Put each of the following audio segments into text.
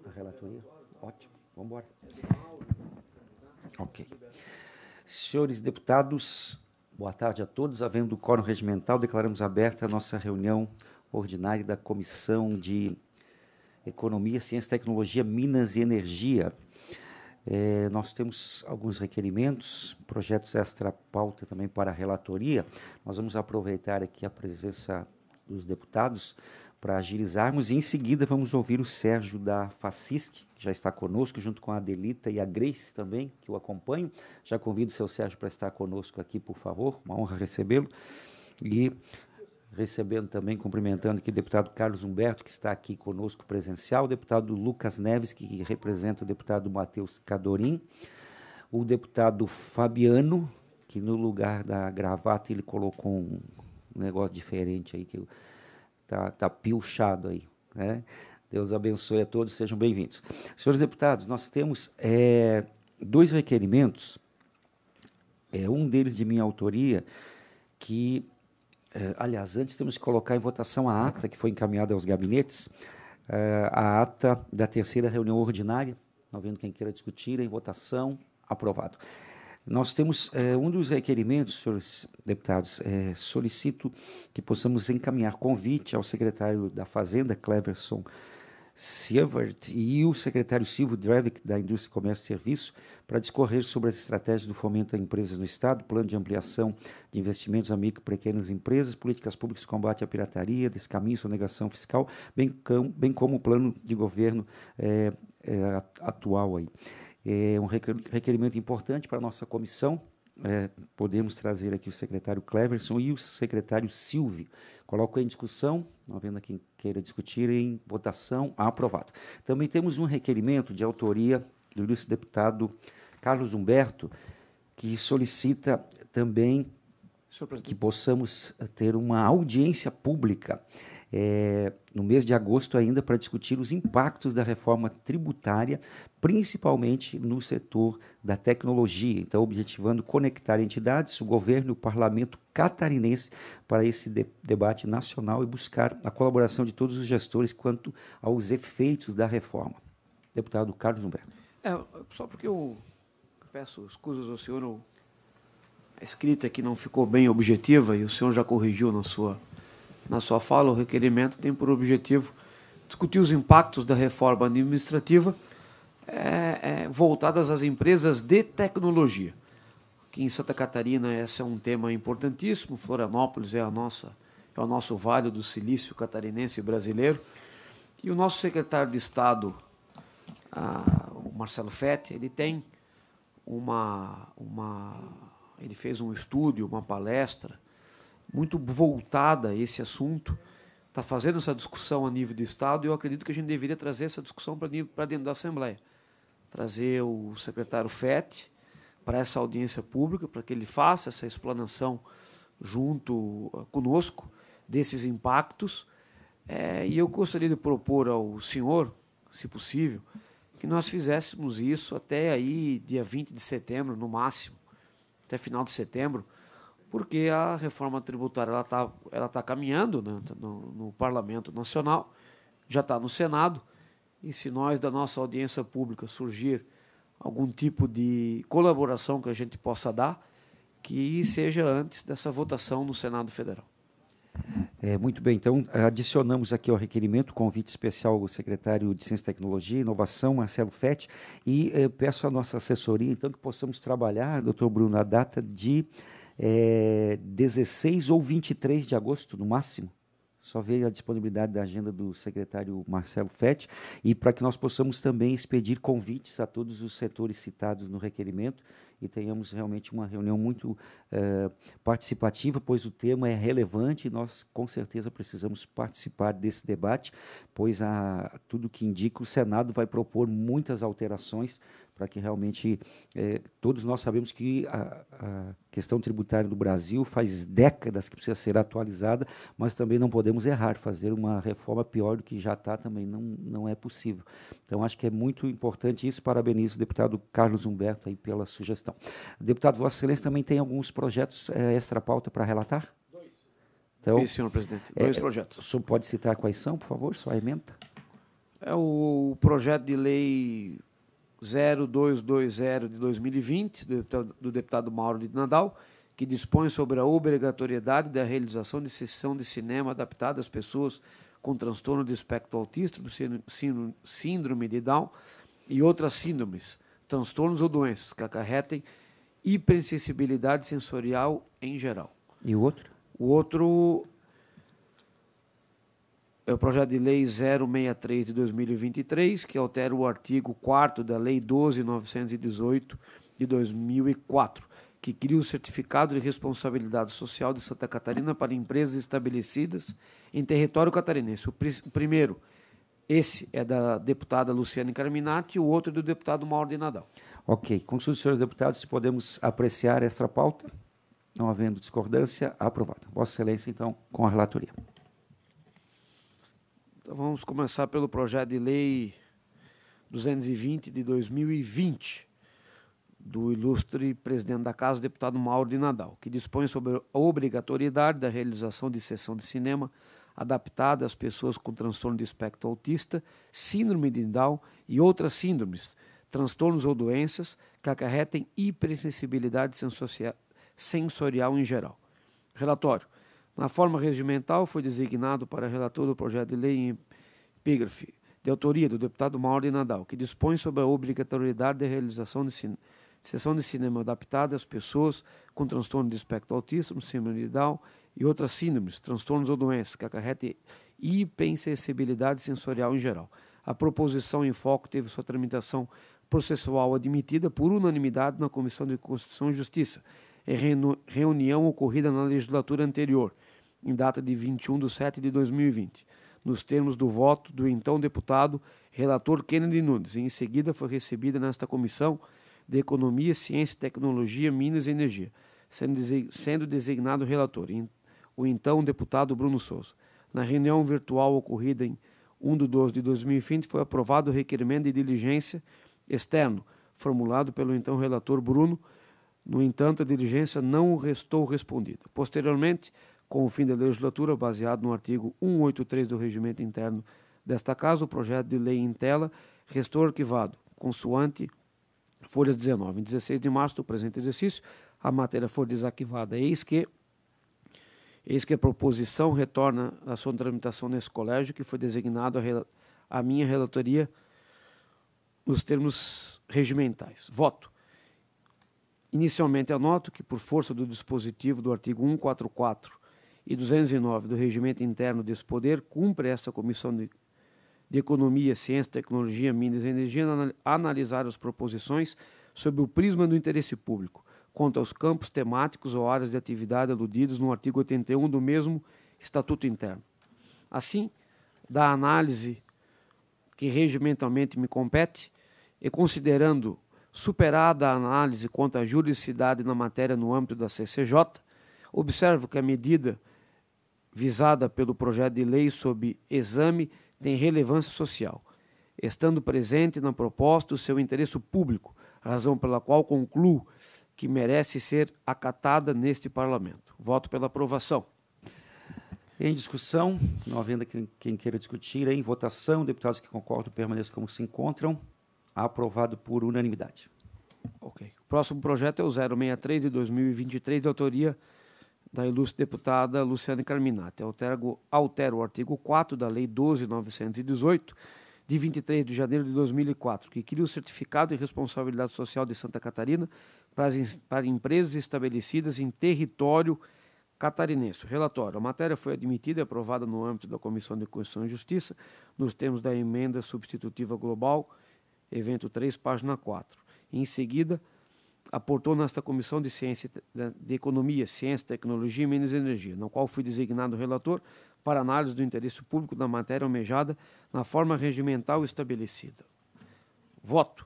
A relatoria? Ótimo. Vamos embora. Ok. Senhores deputados, boa tarde a todos. Havendo quórum regimental, declaramos aberta a nossa reunião ordinária da Comissão de Economia, Ciência, Tecnologia, Minas e Energia. Nós temos alguns requerimentos, projetos extra-pauta também para a relatoria. Nós vamos aproveitar aqui a presença dos deputados para agilizarmos e, em seguida, vamos ouvir o Sérgio da FACISC, que já está conosco, junto com a Adelita e a Grace também, que o acompanham. Já convido o seu Sérgio para estar conosco aqui, por favor, uma honra recebê-lo. E recebendo também, cumprimentando aqui o deputado Carlos Humberto, que está aqui conosco presencial, o deputado Lucas Neves, que representa o deputado Matheus Cadorim, o deputado Fabiano, que no lugar da gravata ele colocou um negócio diferente aí, que tá pilchado aí, né? Deus abençoe a todos, sejam bem-vindos. Senhores deputados, nós temos dois requerimentos, um deles de minha autoria, que, aliás, antes temos que colocar em votação a ata que foi encaminhada aos gabinetes, a ata da terceira reunião ordinária, não vendo quem queira discutir, em votação, aprovado. Nós temos um dos requerimentos, senhores deputados, solicito que possamos encaminhar convite ao secretário da Fazenda, Cleverson Sievert, e o secretário Silvio Drevik, da Indústria, Comércio e Serviço, para discorrer sobre as estratégias do fomento a empresas no Estado, plano de ampliação de investimentos a micro e pequenas empresas, políticas públicas de combate à pirataria, descaminho e sonegação fiscal, bem como o plano de governo atual aí. É um requerimento importante para a nossa comissão. Podemos trazer aqui o secretário Cleverson e o secretário Silvio. Coloco em discussão, não havendo quem queira discutir, em votação, aprovado. Também temos um requerimento de autoria do ilustre deputado Carlos Humberto, que solicita também que possamos ter uma audiência pública no mês de agosto ainda, para discutir os impactos da reforma tributária, principalmente no setor da tecnologia. Então, objetivando conectar entidades, o governo e o parlamento catarinense para esse debate nacional e buscar a colaboração de todos os gestores quanto aos efeitos da reforma. Deputado Carlos Humberto. Só porque eu peço escusas ao senhor, a escrita aqui não ficou bem objetiva e o senhor já corrigiu na sua fala. O requerimento tem por objetivo discutir os impactos da reforma administrativa voltadas às empresas de tecnologia. Aqui em Santa Catarina esse é um tema importantíssimo. Florianópolis é o nosso Vale do Silício catarinense e brasileiro. E o nosso secretário de Estado, o Marcelo Fetti, ele tem ele fez um estúdio, uma palestra muito voltada a esse assunto, está fazendo essa discussão a nível do Estado, e eu acredito que a gente deveria trazer essa discussão para dentro da Assembleia. Trazer o secretário Fetti para essa audiência pública, para que ele faça essa explanação junto conosco desses impactos. E eu gostaria de propor ao senhor, se possível, que nós fizéssemos isso até aí, dia 20 de setembro, no máximo, até final de setembro, porque a reforma tributária ela tá caminhando, né, no Parlamento Nacional, já está no Senado, e se nós, da nossa audiência pública, surgir algum tipo de colaboração que a gente possa dar, que seja antes dessa votação no Senado Federal. Muito bem, então adicionamos aqui ao requerimento convite especial ao secretário de Ciência, Tecnologia e Inovação, Marcelo Fetti, e peço à nossa assessoria, então, que possamos trabalhar, doutor Bruno, a data de 16 ou 23 de agosto, no máximo. Só veio a disponibilidade da agenda do secretário Marcelo Fetti, e para que nós possamos também expedir convites a todos os setores citados no requerimento e tenhamos realmente uma reunião muito participativa, pois o tema é relevante e nós, com certeza, precisamos participar desse debate, pois tudo que indica, o Senado vai propor muitas alterações para que realmente todos nós sabemos que a questão tributária do Brasil faz décadas que precisa ser atualizada, mas também não podemos errar, fazer uma reforma pior do que já está também não é possível. Então, acho que é muito importante isso. Parabenizo o deputado Carlos Humberto aí pela sugestão. Deputado, Vossa Excelência também tem alguns projetos extra-pauta para relatar? Então, isso, senhor presidente. 2 projetos. O senhor pode citar quais são, por favor, só a ementa? É o projeto de lei 0220 de 2020, do deputado Mauro de Nadal, que dispõe sobre a obrigatoriedade da realização de sessão de cinema adaptada às pessoas com transtorno de espectro autista, do síndrome de Down e outras síndromes, transtornos ou doenças que acarretem hipersensibilidade sensorial em geral. E o outro? O outro é o projeto de lei 063 de 2023, que altera o artigo 4º da lei 12.918 de 2004, que cria o certificado de responsabilidade social de Santa Catarina para empresas estabelecidas em território catarinense. O primeiro, esse é da deputada Luciane Carminati, e o outro é do deputado Mauro de Nadal. Ok. Consulto os senhores deputados se podemos apreciar esta pauta. Não havendo discordância, aprovado. Vossa Excelência, então, com a relatoria. Então, vamos começar pelo projeto de lei 220 de 2020, do ilustre presidente da Casa, deputado Mauro de Nadal, que dispõe sobre a obrigatoriedade da realização de sessão de cinema adaptada às pessoas com transtorno de espectro autista, síndrome de Down e outras síndromes, transtornos ou doenças que acarretem hipersensibilidade sensorial em geral. Relatório. Na forma regimental, foi designado para relator do projeto de lei em epígrafe, de autoria do deputado Mauro de Nadal, que dispõe sobre a obrigatoriedade da realização de sessão de cinema adaptada às pessoas com transtorno de espectro autista, síndrome de Down e outras síndromes, transtornos ou doenças que acarretem hipersensibilidade sensorial em geral. A proposição em foco teve sua tramitação processual admitida por unanimidade na Comissão de Constituição e Justiça, em reunião ocorrida na legislatura anterior, em data de 21/7/2020, nos termos do voto do então deputado relator Kennedy Nunes, e em seguida foi recebida nesta Comissão de Economia, Ciência, Tecnologia, Minas e Energia, sendo designado relator o então deputado Bruno Souza. Na reunião virtual ocorrida em 1/12/2020, foi aprovado o requerimento de diligência externo, formulado pelo então relator Bruno. No entanto, a diligência não restou respondida. Posteriormente, com o fim da legislatura, baseado no artigo 183 do Regimento Interno desta Casa, o projeto de lei em tela restou arquivado, consoante folha 19. Em 16 de março do presente exercício, a matéria foi desarquivada. Eis que a proposição retorna à sua tramitação nesse colégio, que foi designado a minha relatoria nos termos regimentais. Voto. Inicialmente, anoto que, por força do dispositivo do artigo 144 e 209 do Regimento Interno desse Poder, cumpre esta Comissão de Economia, Ciência, Tecnologia, Minas e Energia analisar as proposições sob o prisma do interesse público, quanto aos campos temáticos ou áreas de atividade aludidos no artigo 81 do mesmo Estatuto Interno. Assim, da análise que regimentalmente me compete, e considerando superada a análise quanto à juridicidade na matéria no âmbito da CCJ, observo que a medida visada pelo projeto de lei sob exame tem relevância social, estando presente na proposta o seu interesse público, razão pela qual concluo que merece ser acatada neste Parlamento. Voto pela aprovação. Em discussão, não havendo quem queira discutir, em votação, deputados que concordam permaneçam como se encontram. Aprovado por unanimidade. Ok. O próximo projeto é o 063 de 2023, de autoria da ilustre deputada Luciane Carminati. Altera o artigo 4º da Lei 12.918, de 23 de janeiro de 2004, que cria o Certificado de Responsabilidade Social de Santa Catarina para empresas estabelecidas em território catarinense. Relatório. A matéria foi admitida e aprovada no âmbito da Comissão de Constituição e Justiça, nos termos da emenda substitutiva global, evento 3, página 4. Em seguida, aportou nesta Comissão de Economia, Ciência, Tecnologia e Minas e Energia, na qual fui designado relator para análise do interesse público da matéria almejada na forma regimental estabelecida. Voto.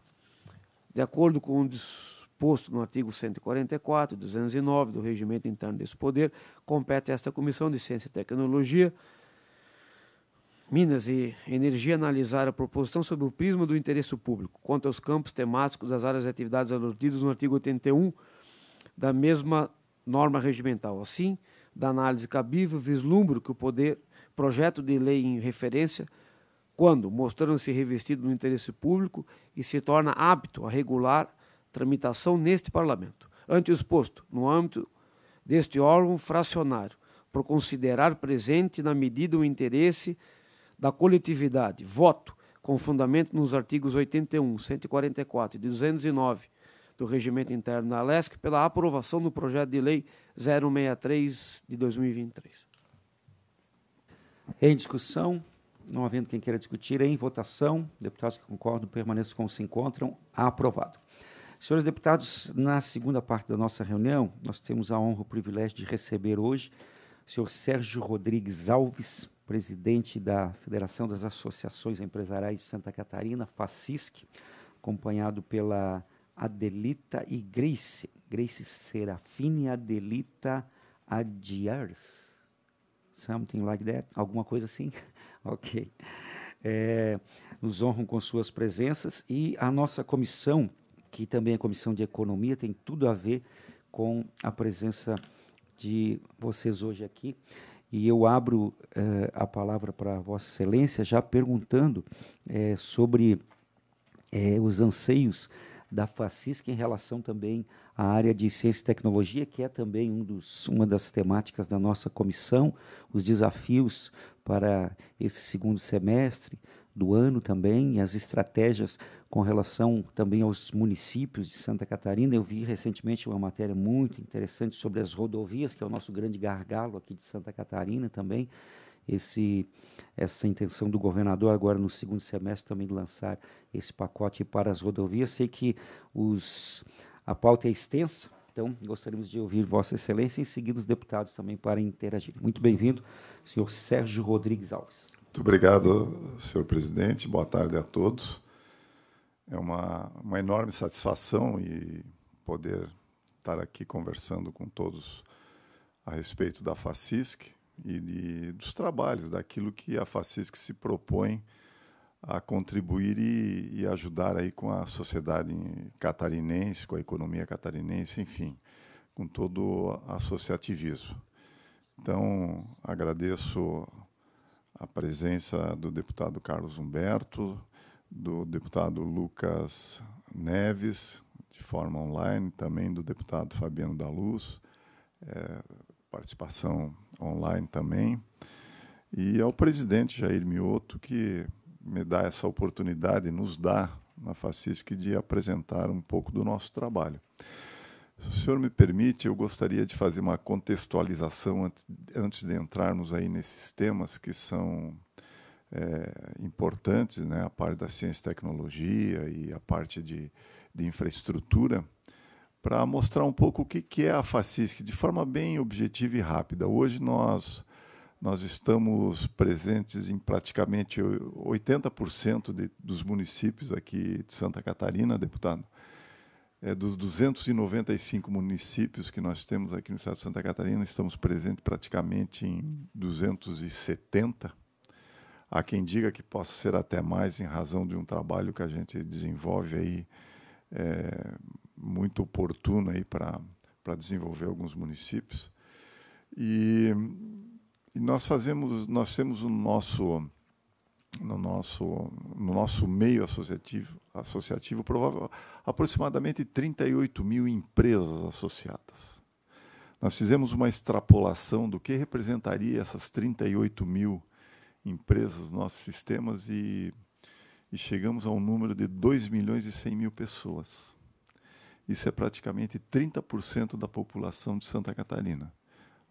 De acordo com o disposto no artigo 144 e 209 do Regimento Interno desse Poder, compete a esta Comissão de Ciência e Tecnologia, Minas e Energia analisar a proposição sob o prisma do interesse público, quanto aos campos temáticos das áreas de atividades aludidas no artigo 81 da mesma norma regimental. Assim, da análise cabível, vislumbro que o projeto de lei em referência quando, mostrando-se revestido no interesse público e se torna apto a regular tramitação neste Parlamento. Ante o exposto, no âmbito deste órgão fracionário, por considerar presente na medida o interesse da coletividade, voto, com fundamento nos artigos 81, 144 e 209 do Regimento Interno da Alesc, pela aprovação do projeto de lei 063 de 2023. Em discussão, não havendo quem queira discutir, em votação, deputados que concordam permaneçam como se encontram, aprovado. Senhores deputados, na segunda parte da nossa reunião, nós temos a honra e o privilégio de receber hoje o senhor Sérgio Rodrigues Alves, presidente da Federação das Associações Empresariais de Santa Catarina, FACISC, acompanhado pela Adelita e Grace Serafine Adelita Adiars, something like that, alguma coisa assim? Ok. Nos honram com suas presenças e a nossa comissão, que também é a Comissão de Economia, tem tudo a ver com a presença de vocês hoje aqui. E eu abro a palavra para Vossa Excelência, já perguntando sobre os anseios da FACISC em relação também à área de ciência e tecnologia, que é também uma das temáticas da nossa comissão, os desafios para esse segundo semestre do ano também, e as estratégias com relação também aos municípios de Santa Catarina. Eu vi recentemente uma matéria muito interessante sobre as rodovias, que é o nosso grande gargalo aqui de Santa Catarina também, essa intenção do governador agora no segundo semestre também de lançar esse pacote para as rodovias. Sei que a pauta é extensa, então gostaríamos de ouvir Vossa Excelência e em seguida os deputados também para interagir. Muito bem-vindo, senhor Sérgio Rodrigues Alves. Muito obrigado, senhor presidente. Boa tarde a todos. É uma enorme satisfação e poder estar aqui conversando com todos a respeito da FACISC e dos trabalhos, daquilo que a FACISC se propõe a contribuir e ajudar aí com a sociedade catarinense, com a economia catarinense, enfim, com todo o associativismo. Então, agradeço a presença do deputado Carlos Humberto, do deputado Lucas Neves, de forma online, também do deputado Fabiano da Luz, participação online também, e ao presidente Jair Mioto, que me dá essa oportunidade, nos dá, na FACISC, de apresentar um pouco do nosso trabalho. Se o senhor me permite, eu gostaria de fazer uma contextualização antes de entrarmos aí nesses temas que são importantes, né? A parte da ciência e tecnologia e a parte de infraestrutura, para mostrar um pouco o que é a FACISC, de forma bem objetiva e rápida. Hoje nós estamos presentes em praticamente 80% dos municípios aqui de Santa Catarina, deputado. Dos 295 municípios que nós temos aqui no estado de Santa Catarina, estamos presentes praticamente em 270. Há quem diga que possa ser até mais, em razão de um trabalho que a gente desenvolve aí, muito oportuno aí para desenvolver alguns municípios. E nós temos no nosso meio associativo aproximadamente 38 mil empresas associadas. Nós fizemos uma extrapolação do que representaria essas 38 mil empresas nos nossos sistemas e chegamos a um número de 2.100.000 pessoas. Isso é praticamente 30% da população de Santa Catarina.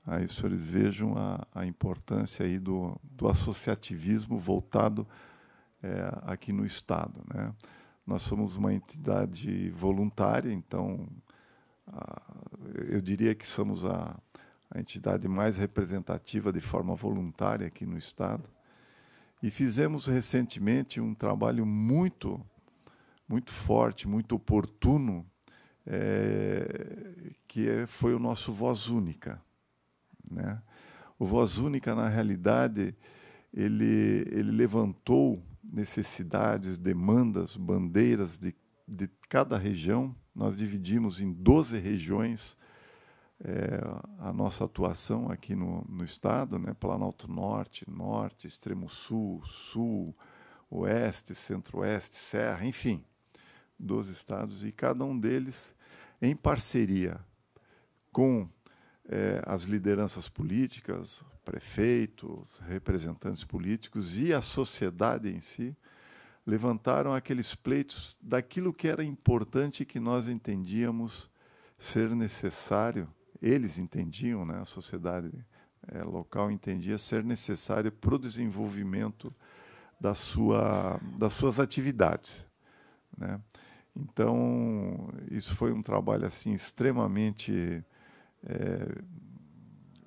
Aí os senhores vejam a importância aí do associativismo voltado aqui no Estado, né? Nós somos uma entidade voluntária, então eu diria que somos a entidade mais representativa de forma voluntária aqui no Estado. E fizemos recentemente um trabalho muito forte, muito oportuno, foi o nosso Voz Única, né? O Voz Única, na realidade, ele levantou necessidades, demandas, bandeiras de cada região. Nós dividimos em 12 regiões a nossa atuação aqui no Estado, né? Planalto Norte, Norte, Extremo Sul, Sul, Oeste, Centro-Oeste, Serra, enfim, 12 estados, e cada um deles em parceria com as lideranças políticas, prefeitos, representantes políticos e a sociedade em si, levantaram aqueles pleitos daquilo que era importante, que nós entendíamos ser necessário, eles entendiam, né, a sociedade local entendia ser necessário para o desenvolvimento das suas atividades, né? Então, isso foi um trabalho assim extremamente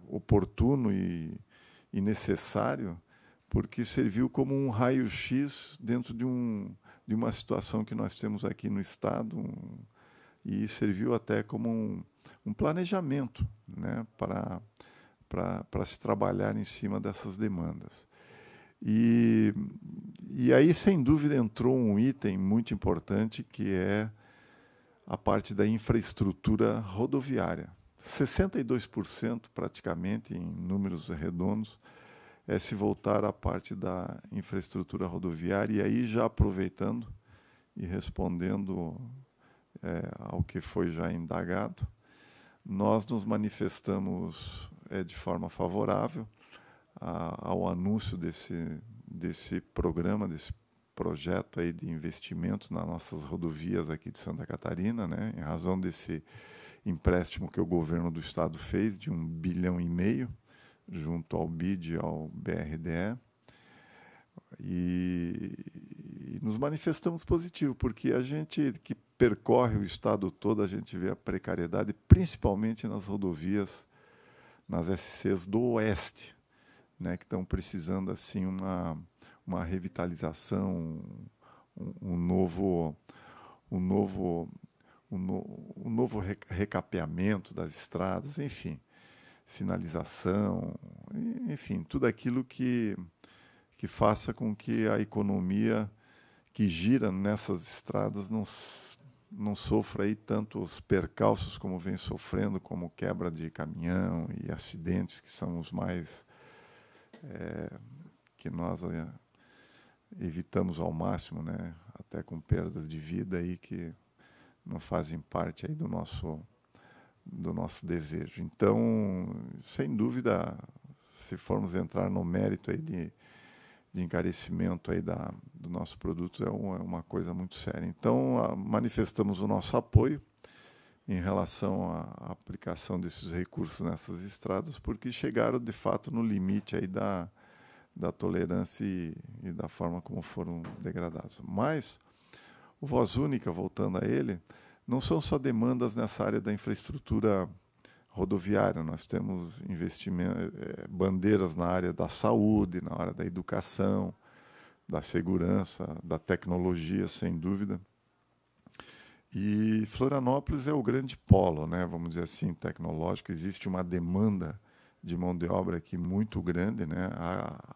oportuno e necessário, porque serviu como um raio-x dentro de uma situação que nós temos aqui no Estado, e serviu até como um planejamento, né, para se trabalhar em cima dessas demandas. E aí, sem dúvida, entrou um item muito importante, que é a parte da infraestrutura rodoviária. 62%, praticamente, em números redondos, se voltar à parte da infraestrutura rodoviária. E aí, já aproveitando e respondendo ao que foi já indagado, nós nos manifestamos de forma favorável ao anúncio desse programa, desse projeto aí de investimentos nas nossas rodovias aqui de Santa Catarina, né, em razão desse empréstimo que o governo do estado fez de 1,5 bilhão, junto ao BID e ao BRDE. E nos manifestamos positivo, porque a gente que percorre o estado todo, a gente vê a precariedade, principalmente nas rodovias, nas SCs do Oeste, né, que estão precisando assim uma revitalização, um novo recapeamento das estradas, enfim, sinalização, enfim, tudo aquilo que faça com que a economia que gira nessas estradas não sofra aí tantos percalços como vem sofrendo, como quebra de caminhão e acidentes, que são os mais que nós evitamos ao máximo, né? Até com perdas de vida aí que não fazem parte aí do nosso desejo. Então, sem dúvida, se formos entrar no mérito aí de encarecimento aí do nosso produto, é uma coisa muito séria. Então, manifestamos o nosso apoio em relação à aplicação desses recursos nessas estradas, porque chegaram, de fato, no limite aí da tolerância e da forma como foram degradados. Mas o Voz Única, voltando a ele, não são só demandas nessa área da infraestrutura rodoviária. Nós temos bandeiras na área da saúde, na área da educação, da segurança, da tecnologia, sem dúvida. E Florianópolis é o grande polo, né, vamos dizer assim, tecnológico. Existe uma demanda de mão de obra aqui muito grande, né?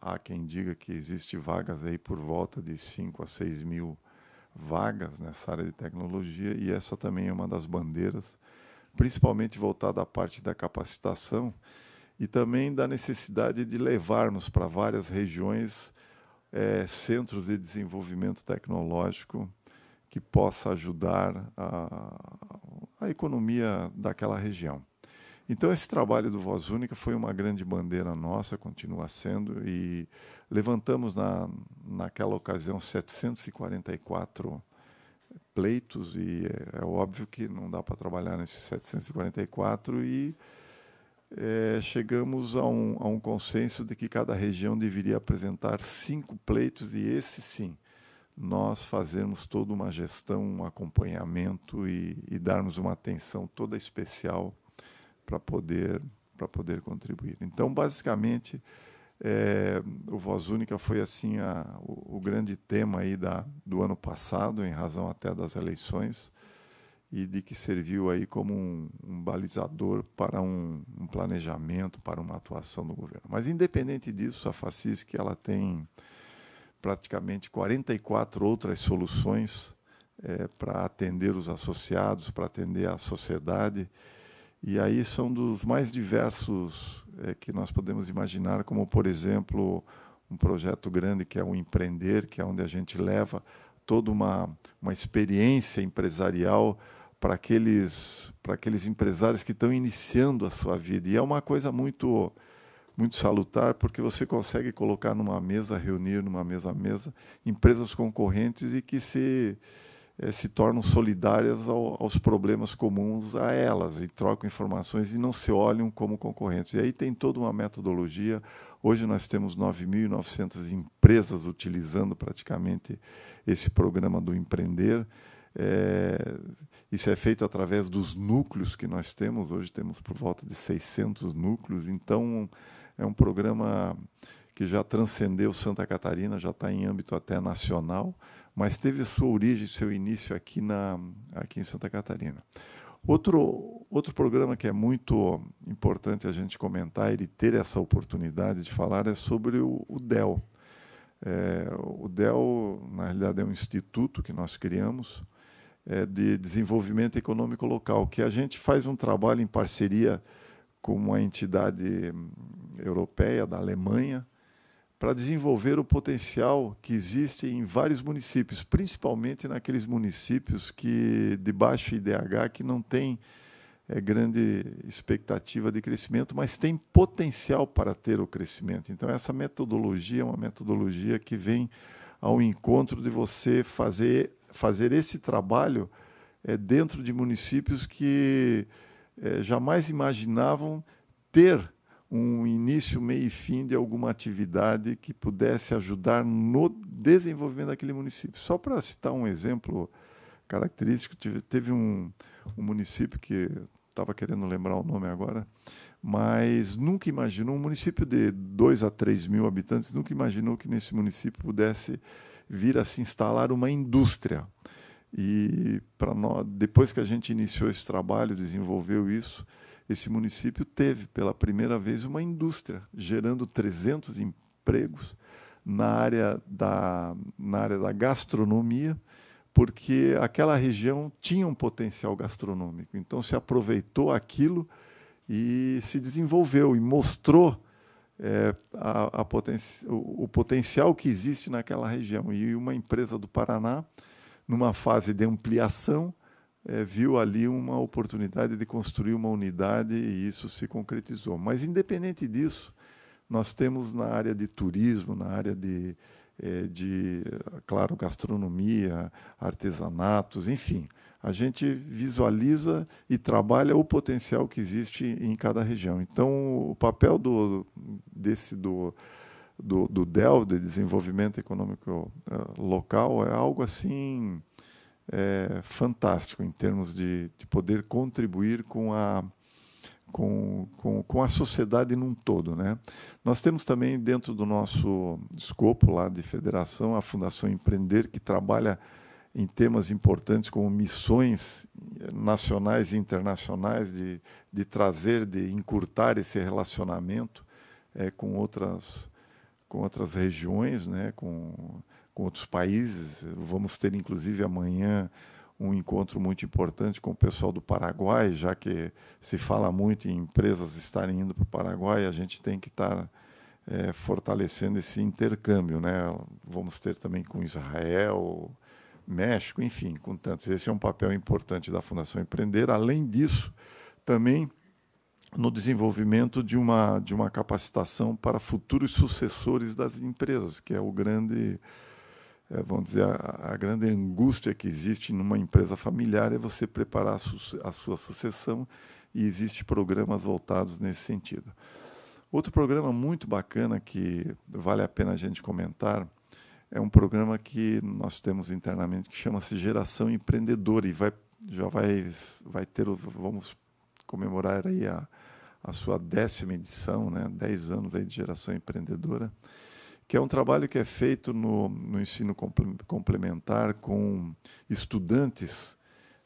Há quem diga que existe vagas aí por volta de 5 a 6 mil vagas nessa área de tecnologia, e essa também é uma das bandeiras, principalmente voltada à parte da capacitação e também da necessidade de levarmos para várias regiões centros de desenvolvimento tecnológico que possa ajudar a economia daquela região. Então, esse trabalho do Voz Única foi uma grande bandeira nossa, continua sendo, e levantamos naquela ocasião 744 pleitos, e é óbvio que não dá para trabalhar nesses 744, e chegamos a um consenso de que cada região deveria apresentar 5 pleitos, e esse sim, nós fazermos toda uma gestão, um acompanhamento e darmos uma atenção toda especial para poder contribuir. Então, basicamente, o Voz Única foi assim o grande tema aí do ano passado, em razão até das eleições, e de que serviu aí como um balizador para um planejamento, para uma atuação do governo. Mas, independente disso, a FACISC ela tem praticamente 44 outras soluções para atender os associados, para atender a sociedade, e aí são dos mais diversos que nós podemos imaginar, como, por exemplo, um projeto grande que é o Empreender, que é onde a gente leva toda uma experiência empresarial para aqueles empresários que estão iniciando a sua vida. E é uma coisa muito salutar, porque você consegue colocar numa mesa, reunir numa mesa empresas concorrentes e que se tornam solidárias aos problemas comuns a elas, e trocam informações e não se olham como concorrentes. E aí tem toda uma metodologia. Hoje nós temos 9.900 empresas utilizando praticamente esse programa do Empreender. Isso é feito através dos núcleos que nós temos. Hoje temos por volta de 600 núcleos. Então, é um programa que já transcendeu Santa Catarina, já está em âmbito até nacional, mas teve sua origem, seu início aqui em Santa Catarina. Outro programa que é muito importante a gente comentar e ter essa oportunidade de falar é sobre o DEL. O DEL, na realidade, é um instituto que nós criamos de desenvolvimento econômico local, que a gente faz um trabalho em parceria com uma entidade europeia, da Alemanha, para desenvolver o potencial que existe em vários municípios, principalmente naqueles municípios de baixo IDH, que não têm grande expectativa de crescimento, mas tem potencial para ter o crescimento. Então, essa metodologia é uma metodologia que vem ao encontro de você fazer esse trabalho dentro de municípios que jamais imaginavam ter um início, meio e fim de alguma atividade que pudesse ajudar no desenvolvimento daquele município. Só para citar um exemplo característico, teve um município que estava querendo lembrar o nome agora, mas nunca imaginou, um município de 2 a 3 mil habitantes, nunca imaginou que nesse município pudesse vir a se instalar uma indústria. E depois que a gente iniciou esse trabalho, desenvolveu isso, esse município teve pela primeira vez uma indústria, gerando 300 empregos na área da gastronomia, porque aquela região tinha um potencial gastronômico. Então, se aproveitou aquilo e se desenvolveu e mostrou o potencial que existe naquela região. E uma empresa do Paraná, numa fase de ampliação, viu ali uma oportunidade de construir uma unidade e isso se concretizou. Mas, independente disso, nós temos na área de turismo, na área de claro, gastronomia, artesanatos, enfim. A gente visualiza e trabalha o potencial que existe em cada região. Então, o papel do DEL, de Desenvolvimento Econômico Local, é algo assim fantástico em termos de poder contribuir com a sociedade num todo, né? Nós temos também dentro do nosso escopo lá de federação a Fundação Empreender, que trabalha em temas importantes como missões nacionais e internacionais de trazer, de encurtar esse relacionamento com outras regiões, né? Com outros países. Vamos ter, inclusive, amanhã um encontro muito importante com o pessoal do Paraguai, já que se fala muito em empresas estarem indo para o Paraguai, a gente tem que estar fortalecendo esse intercâmbio, né? Vamos ter também com Israel, México, enfim, com tantos. Esse é um papel importante da Fundação Empreender. Além disso, também no desenvolvimento de uma capacitação para futuros sucessores das empresas, que é o grande... vamos dizer, a grande angústia que existe numa empresa familiar é você preparar a sua sucessão, e existem programas voltados nesse sentido. Outro programa muito bacana que vale a pena a gente comentar é um programa que nós temos internamente que chama-se Geração Empreendedora, e vamos comemorar aí a sua 10ª edição, né? 10 anos aí de Geração Empreendedora, que é um trabalho que é feito no ensino complementar com estudantes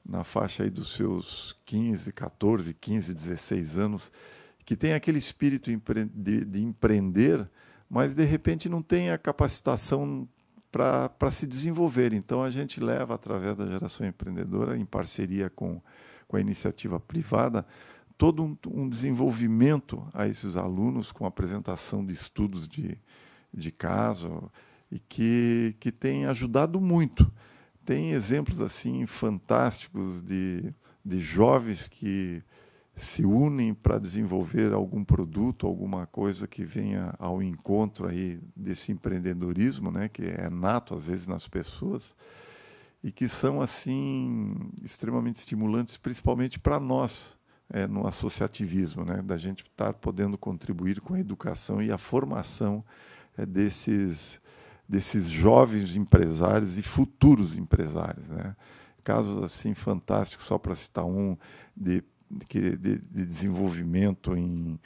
na faixa aí dos seus 14, 15, 16 anos, que tem aquele espírito de empreender, mas, de repente, não tem a capacitação para se desenvolver. Então, a gente leva, através da Geração Empreendedora, em parceria com a iniciativa privada, todo um desenvolvimento a esses alunos, com apresentação de estudos de de caso e que tem ajudado muito. Tem exemplos assim fantásticos de jovens que se unem para desenvolver algum produto, alguma coisa que venha ao encontro aí desse empreendedorismo, né, que é nato às vezes nas pessoas, e que são assim extremamente estimulantes, principalmente para nós, no associativismo, né, da gente estar podendo contribuir com a educação e a formação desses jovens empresários e futuros empresários, né? Casos assim fantásticos, só para citar um, de desenvolvimento em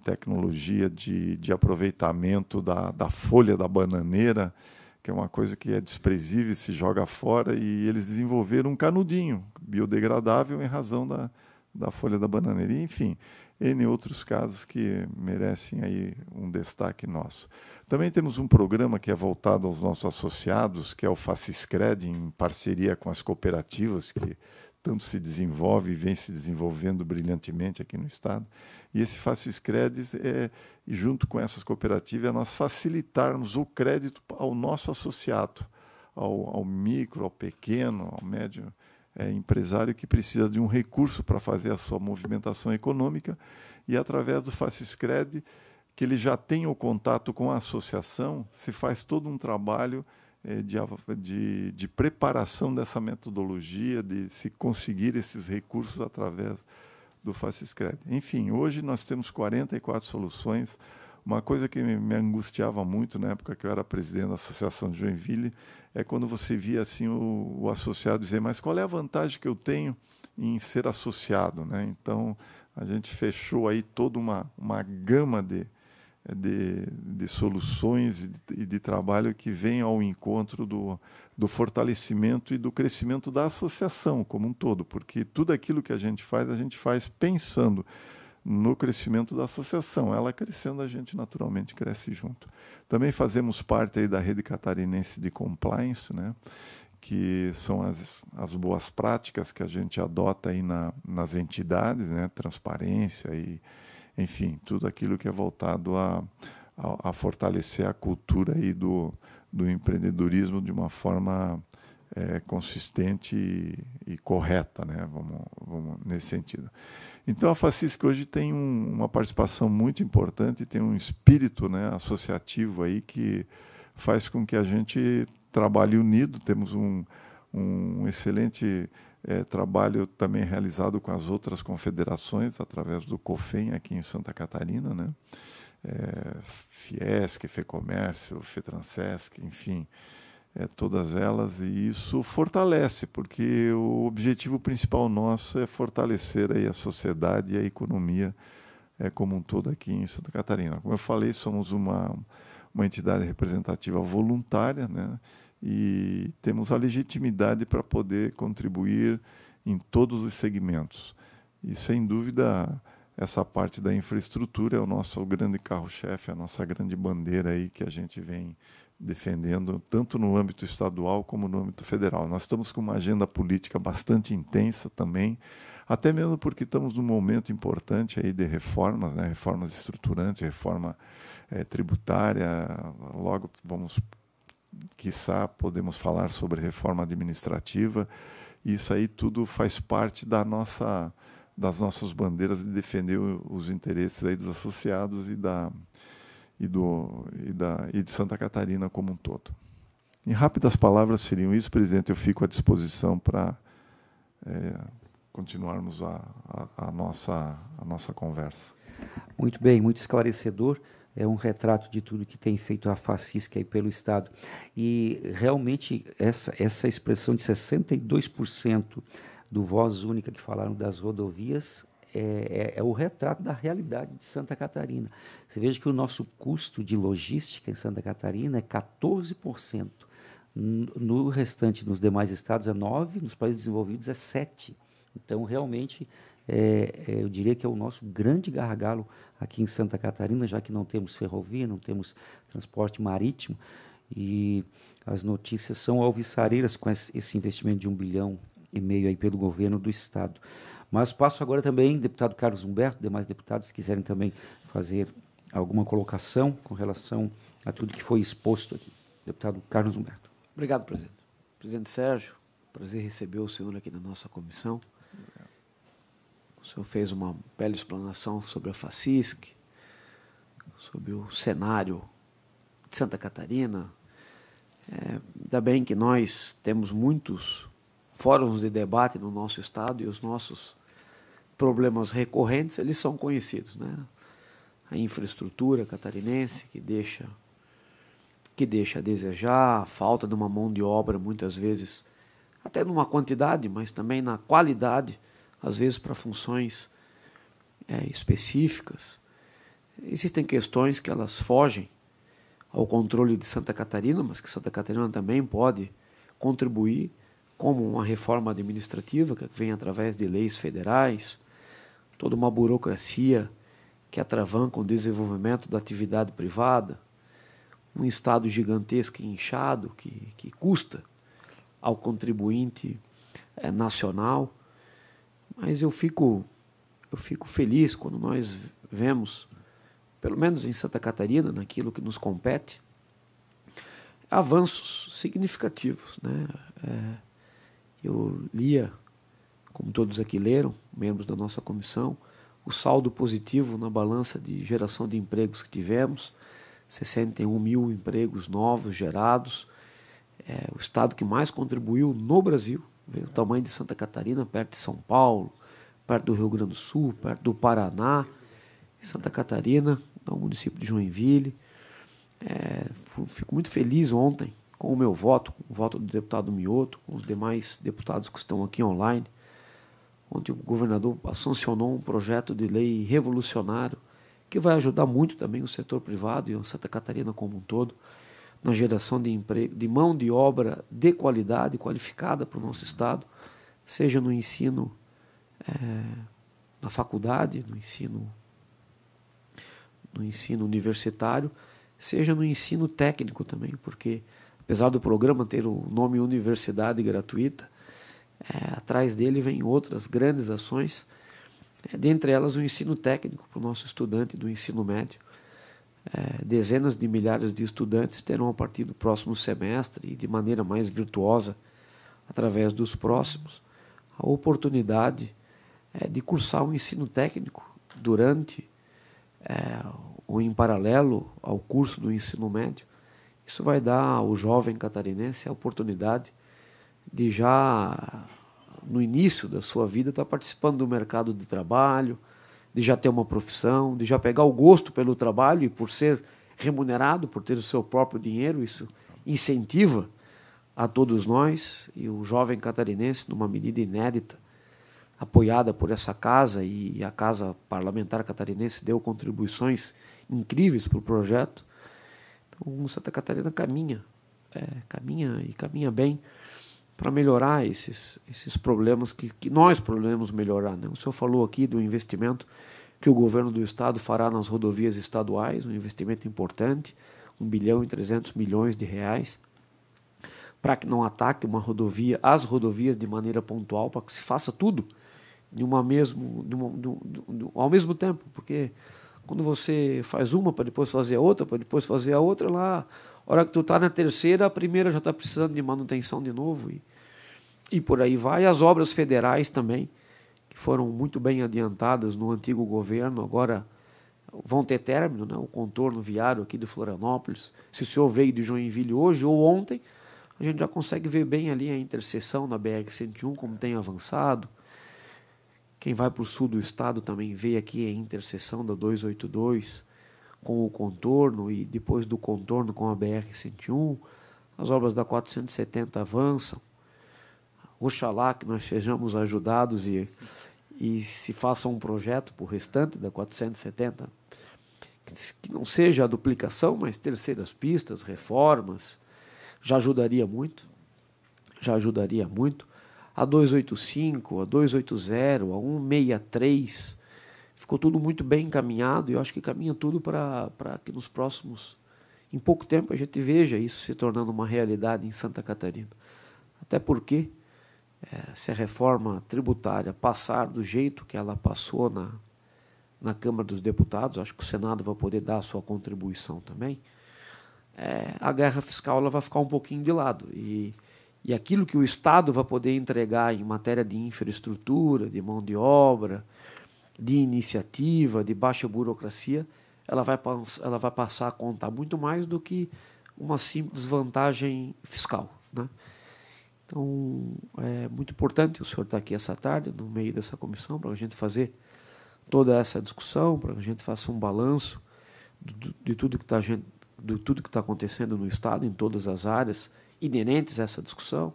tecnologia de aproveitamento da folha da bananeira, que é uma coisa que é desprezível e se joga fora, e eles desenvolveram um canudinho biodegradável em razão da folha da bananeira. E, enfim, N outros casos que merecem aí um destaque nosso. Também temos um programa que é voltado aos nossos associados, que é o Faciscred, em parceria com as cooperativas, que tanto se desenvolve e vem se desenvolvendo brilhantemente aqui no Estado. E esse Faciscred junto com essas cooperativas, é nós facilitarmos o crédito ao nosso associado, ao micro, ao pequeno, ao médio empresário que precisa de um recurso para fazer a sua movimentação econômica, e através do Faciscred, que ele já tem o contato com a associação, se faz todo um trabalho de preparação dessa metodologia, de se conseguir esses recursos através do Faciscred. Enfim, hoje nós temos 44 soluções. Uma coisa que me angustiava muito na época que eu era presidente da Associação de Joinville é quando você via assim, o associado dizer, mas qual é a vantagem que eu tenho em ser associado, né? Então, a gente fechou aí toda uma gama de soluções e de trabalho que vem ao encontro do fortalecimento e do crescimento da associação como um todo, porque tudo aquilo que a gente faz pensando no crescimento da associação. Ela crescendo, a gente naturalmente cresce junto. Também fazemos parte aí da Rede Catarinense de Compliance, né, que são as boas práticas que a gente adota aí nas entidades, né, transparência e, enfim, tudo aquilo que é voltado a fortalecer a cultura aí do empreendedorismo de uma forma consistente e correta, né? Vamos nesse sentido. Então, a Facisc hoje tem uma participação muito importante, tem um espírito, né, associativo aí que faz com que a gente trabalhe unido. Temos um excelente trabalho também realizado com as outras confederações, através do COFEM aqui em Santa Catarina, né? Fiesc, FEComércio, FETransesc, enfim, todas elas, e isso fortalece, porque o objetivo principal nosso é fortalecer aí a sociedade e a economia como um todo aqui em Santa Catarina. Como eu falei, somos uma entidade representativa voluntária, né? E temos a legitimidade para poder contribuir em todos os segmentos. E, sem dúvida, essa parte da infraestrutura é o nosso grande carro-chefe, a nossa grande bandeira aí que a gente vem defendendo, tanto no âmbito estadual como no âmbito federal. Nós estamos com uma agenda política bastante intensa também, até mesmo porque estamos num momento importante aí de reformas, né? Reformas estruturantes, reforma tributária, logo quiçá podemos falar sobre reforma administrativa. Isso aí tudo faz parte das nossas bandeiras de defender os interesses aí dos associados e de Santa Catarina como um todo. Em rápidas palavras seriam isso, presidente. Eu fico à disposição para continuarmos a nossa conversa. Muito bem, muito esclarecedor. É um retrato de tudo que tem feito a Facisc aí pelo Estado. E, realmente, essa expressão de 62% do Voz Única que falaram das rodovias é o retrato da realidade de Santa Catarina. Você veja que o nosso custo de logística em Santa Catarina é 14%. No restante, nos demais estados, é 9%, nos países desenvolvidos é 7%. Então, realmente, eu diria que é o nosso grande gargalo aqui em Santa Catarina, já que não temos ferrovia, não temos transporte marítimo, e as notícias são alvissareiras com esse investimento de 1,5 bilhão aí pelo governo do Estado. Mas passo agora também, deputado Carlos Humberto, demais deputados, se quiserem também fazer alguma colocação com relação a tudo que foi exposto aqui. Deputado Carlos Humberto. Obrigado, presidente. Presidente Sérgio, prazer receber o senhor aqui na nossa comissão. O senhor fez uma bela explanação sobre a FACISC, sobre o cenário de Santa Catarina. Ainda bem que nós temos muitos fóruns de debate no nosso estado e os nossos problemas recorrentes, eles são conhecidos, né? A infraestrutura catarinense que deixa a desejar, a falta de uma mão de obra muitas vezes, até numa quantidade, mas também na qualidade, às vezes para funções específicas. Existem questões que elas fogem ao controle de Santa Catarina, mas que Santa Catarina também pode contribuir, como uma reforma administrativa que vem através de leis federais, toda uma burocracia que atravanca o desenvolvimento da atividade privada, um Estado gigantesco e inchado que custa ao contribuinte nacional. Mas eu fico feliz quando nós vemos, pelo menos em Santa Catarina, naquilo que nos compete, avanços significativos, né? Eu lia, como todos aqui leram, membros da nossa comissão, o saldo positivo na balança de geração de empregos que tivemos, 61 mil empregos novos gerados, o estado que mais contribuiu no Brasil, o tamanho de Santa Catarina, perto de São Paulo, perto do Rio Grande do Sul, perto do Paraná, Santa Catarina, no município de Joinville. Fico muito feliz ontem com o meu voto, com o voto do deputado Mioto, com os demais deputados que estão aqui online. Ontem o governador sancionou um projeto de lei revolucionário que vai ajudar muito também o setor privado e a Santa Catarina como um todo na geração de emprego, de mão de obra de qualidade, qualificada para o nosso estado, seja no ensino na faculdade, no ensino universitário, seja no ensino técnico também, porque apesar do programa ter o nome Universidade Gratuita, atrás dele vem outras grandes ações, dentre elas o ensino técnico para o nosso estudante do ensino médio. Dezenas de milhares de estudantes terão a partir do próximo semestre e de maneira mais virtuosa, através dos próximos, a oportunidade de cursar o ensino técnico durante ou em paralelo ao curso do ensino médio. Isso vai dar ao jovem catarinense a oportunidade de já, no início da sua vida, estar participando do mercado de trabalho, de já ter uma profissão, de já pegar o gosto pelo trabalho e por ser remunerado, por ter o seu próprio dinheiro. Isso incentiva a todos nós, e o jovem catarinense, numa medida inédita, apoiada por essa casa, e a Casa Parlamentar Catarinense deu contribuições incríveis para o projeto. Então, Santa Catarina caminha bem para melhorar esses problemas que nós podemos melhorar, né? O senhor falou aqui do investimento que o governo do estado fará nas rodovias estaduais, um investimento importante, 1,3 bilhão de reais, para que não ataque as rodovias de maneira pontual, para que se faça tudo ao mesmo tempo, porque quando você faz uma para depois fazer a outra, lá, a hora que tu está na terceira, a primeira já está precisando de manutenção de novo, e por aí vai. As obras federais também, que foram muito bem adiantadas no antigo governo, agora vão ter término, né? O contorno viário aqui de Florianópolis, se o senhor veio de Joinville hoje ou ontem, a gente já consegue ver bem ali a interseção na BR-101, como tem avançado. Quem vai para o sul do estado também vê aqui a interseção da 282 com o contorno, e depois do contorno com a BR-101. As obras da 470 avançam. Oxalá que nós sejamos ajudados e se faça um projeto para o restante da 470, que não seja a duplicação, mas terceiras pistas, reformas, já ajudaria muito. A 285, a 280, a 163, ficou tudo muito bem encaminhado, e eu acho que caminha tudo para que nos próximos, em pouco tempo, a gente veja isso se tornando uma realidade em Santa Catarina. Até porque, se a reforma tributária passar do jeito que ela passou na Câmara dos Deputados, acho que o Senado vai poder dar a sua contribuição também, a guerra fiscal ela vai ficar um pouquinho de lado. E aquilo que o Estado vai poder entregar em matéria de infraestrutura, de mão de obra, de iniciativa, de baixa burocracia, ela vai passar a contar muito mais do que uma simples vantagem fiscal, né? Então, é muito importante o senhor estar aqui essa tarde, no meio dessa comissão, para a gente fazer toda essa discussão, para que a gente faça um balanço de tudo que está acontecendo no Estado, em todas as áreas inerentes a essa discussão,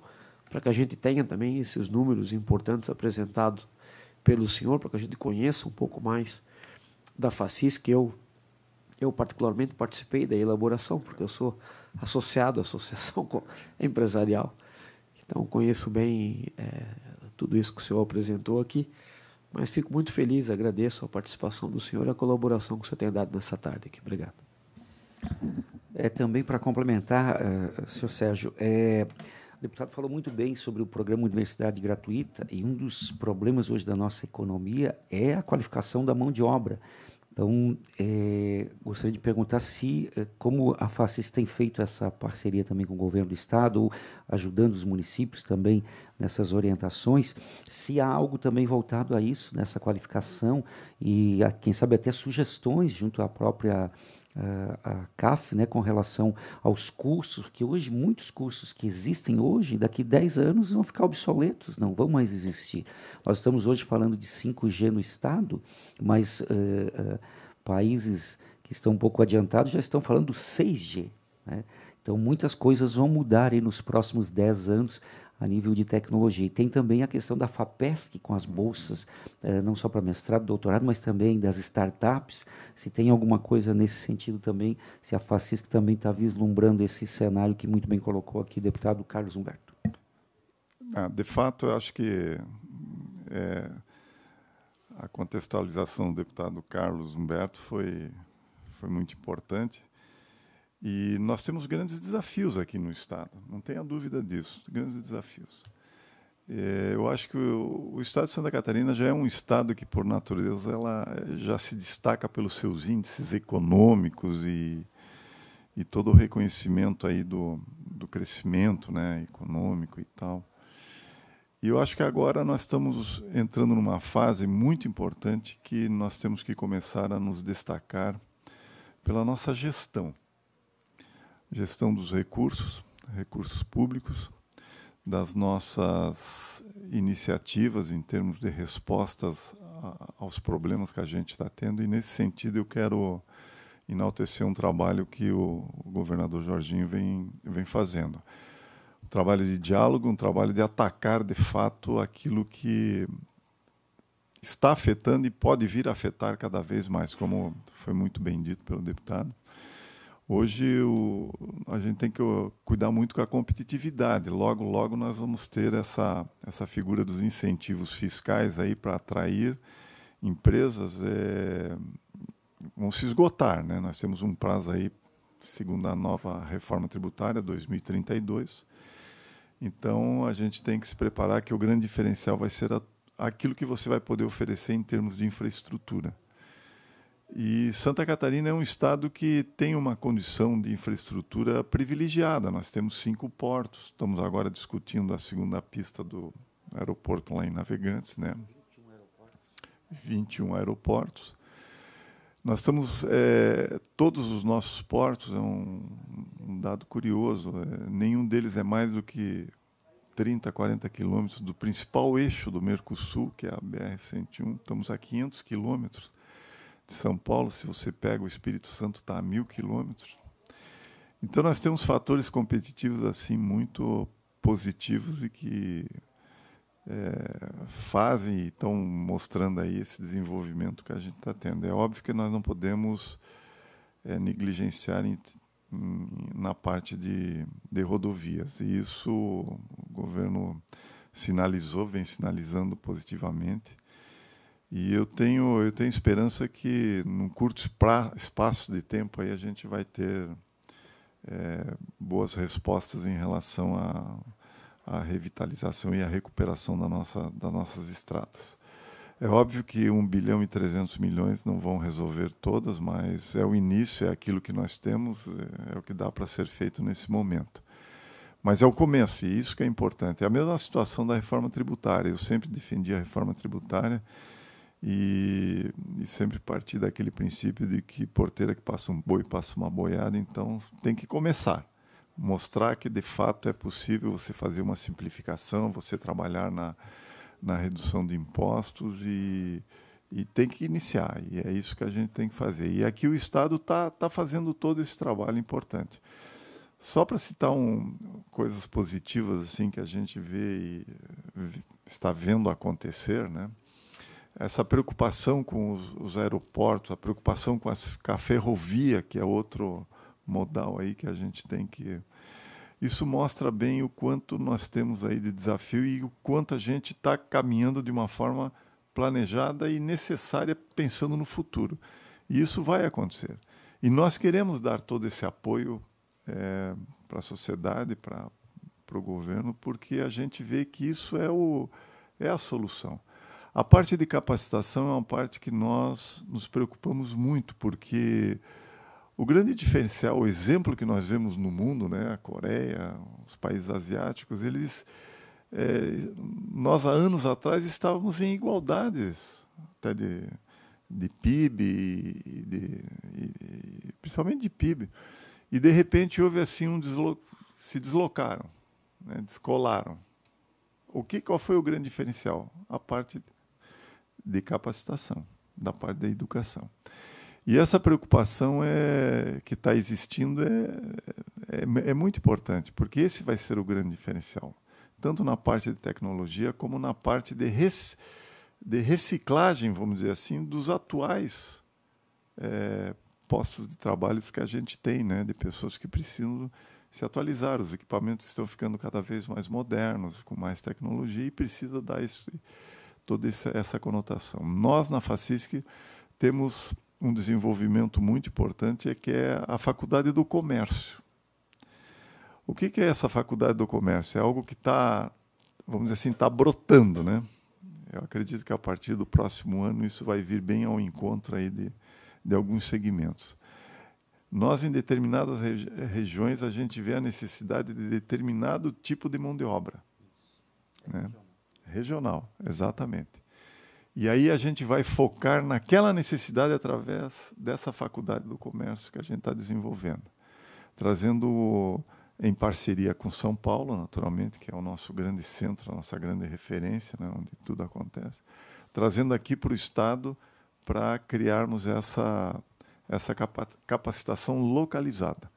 para que a gente tenha também esses números importantes apresentados pelo senhor, para que a gente conheça um pouco mais da FACIS, que eu particularmente participei da elaboração, porque eu sou associado à Associação Empresarial, então conheço bem tudo isso que o senhor apresentou aqui, mas fico muito feliz, agradeço a participação do senhor e a colaboração que o senhor tem dado nessa tarde aqui. Obrigado. Também para complementar, senhor Sérgio, o deputado falou muito bem sobre o programa Universidade Gratuita, e um dos problemas hoje da nossa economia é a qualificação da mão de obra. Então, gostaria de perguntar como a FACIS tem feito essa parceria também com o governo do Estado, ou ajudando os municípios também nessas orientações, se há algo também voltado a isso, nessa qualificação, e quem sabe até sugestões junto à própria a CAF, né, com relação aos cursos, que hoje, muitos cursos que existem hoje, daqui 10 anos vão ficar obsoletos, não vão mais existir. Nós estamos hoje falando de 5G no Estado, mas países que estão um pouco adiantados já estão falando do 6G, né? Então, muitas coisas vão mudar aí nos próximos 10 anos a nível de tecnologia. E tem também a questão da FAPESC, com as bolsas, não só para mestrado, doutorado, mas também das startups. Se tem alguma coisa nesse sentido também, se a FACISC também está vislumbrando esse cenário que muito bem colocou aqui o deputado Carlos Humberto. De fato, eu acho que a contextualização do deputado Carlos Humberto foi muito importante. E nós temos grandes desafios aqui no Estado, não tenha dúvida disso, grandes desafios. Eu acho que o Estado de Santa Catarina já é um Estado que, por natureza, ela já se destaca pelos seus índices econômicos e todo o reconhecimento aí do crescimento, né, econômico e tal. E eu acho que agora nós estamos entrando numa fase muito importante que nós temos que começar a nos destacar pela nossa gestão dos recursos públicos, das nossas iniciativas em termos de respostas aos problemas que a gente está tendo. E, nesse sentido, eu quero enaltecer um trabalho que o governador Jorginho vem fazendo. Um trabalho de diálogo, um trabalho de atacar, de fato, aquilo que está afetando e pode vir a afetar cada vez mais, como foi muito bem dito pelo deputado. Hoje a gente tem que cuidar muito com a competitividade. Logo, logo nós vamos ter essa figura dos incentivos fiscais aí para atrair empresas. Vão se esgotar, né? Nós temos um prazo aí, segundo a nova reforma tributária, 2032. Então, a gente tem que se preparar que o grande diferencial vai ser aquilo que você vai poder oferecer em termos de infraestrutura. E Santa Catarina é um estado que tem uma condição de infraestrutura privilegiada. Nós temos 5 portos. Estamos agora discutindo a segunda pista do aeroporto lá em Navegantes, né? 21 aeroportos. Nós estamos... todos os nossos portos, é um dado curioso, nenhum deles é mais do que 30, 40 quilômetros do principal eixo do Mercosul, que é a BR-101. Estamos a 500 quilômetros de São Paulo. Se você pega o Espírito Santo, está a 1.000 quilômetros. Então, nós temos fatores competitivos assim muito positivos e que fazem e estão mostrando aí esse desenvolvimento que a gente está tendo. É óbvio que nós não podemos negligenciar na parte de rodovias. E isso o governo vem sinalizando positivamente. E eu tenho esperança que, num curto espaço de tempo, aí a gente vai ter boas respostas em relação à revitalização e à recuperação das nossas estradas. É óbvio que 1,3 bilhão não vão resolver todas, mas é o início, é aquilo que nós temos, é o que dá para ser feito nesse momento. Mas é o começo, e isso que é importante. É a mesma situação da reforma tributária. Eu sempre defendi a reforma tributária e sempre parti daquele princípio de que porteira que passa um boi, passa uma boiada, então tem que começar. Mostrar que, de fato, é possível você fazer uma simplificação, você trabalhar na redução de impostos e tem que iniciar. E é isso que a gente tem que fazer. E aqui o Estado tá fazendo todo esse trabalho importante. Só para citar coisas positivas assim que a gente vê e está vendo acontecer, né? Essa preocupação com os aeroportos, a preocupação com a ferrovia, que é outro modal aí que a gente tem que... Isso mostra bem o quanto nós temos aí de desafio e o quanto a gente está caminhando de uma forma planejada e necessária, pensando no futuro. E isso vai acontecer. E nós queremos dar todo esse apoio para a sociedade, para o governo, porque a gente vê que isso é a solução. A parte de capacitação é uma parte que nós nos preocupamos muito, porque o grande diferencial, o exemplo que nós vemos no mundo, né, a Coreia, os países asiáticos, nós há anos atrás estávamos em igualdades, até de PIB, principalmente de PIB. E, de repente, houve assim se deslocaram, né, descolaram. Qual foi o grande diferencial? A parte de capacitação, da parte da educação. E essa preocupação que está existindo é muito importante, porque esse vai ser o grande diferencial, tanto na parte de tecnologia como na parte de reciclagem, vamos dizer assim, dos atuais postos de trabalho que a gente tem, né, de pessoas que precisam se atualizar. Os equipamentos estão ficando cada vez mais modernos, com mais tecnologia, e precisa dar toda essa conotação. Nós, na FACISC, temos um desenvolvimento muito importante, que é a Faculdade do Comércio. O que é essa Faculdade do Comércio? É algo que vamos dizer assim, está brotando, né? Eu acredito que a partir do próximo ano isso vai vir bem ao encontro aí de alguns segmentos. Nós, em determinadas regiões, a gente vê a necessidade de determinado tipo de mão de obra. Né? Regional, exatamente. E aí a gente vai focar naquela necessidade através dessa Faculdade do Comércio que a gente está desenvolvendo. Trazendo, em parceria com São Paulo, naturalmente, que é o nosso grande centro, a nossa grande referência, né, onde tudo acontece, trazendo aqui para o Estado para criarmos essa capacitação localizada.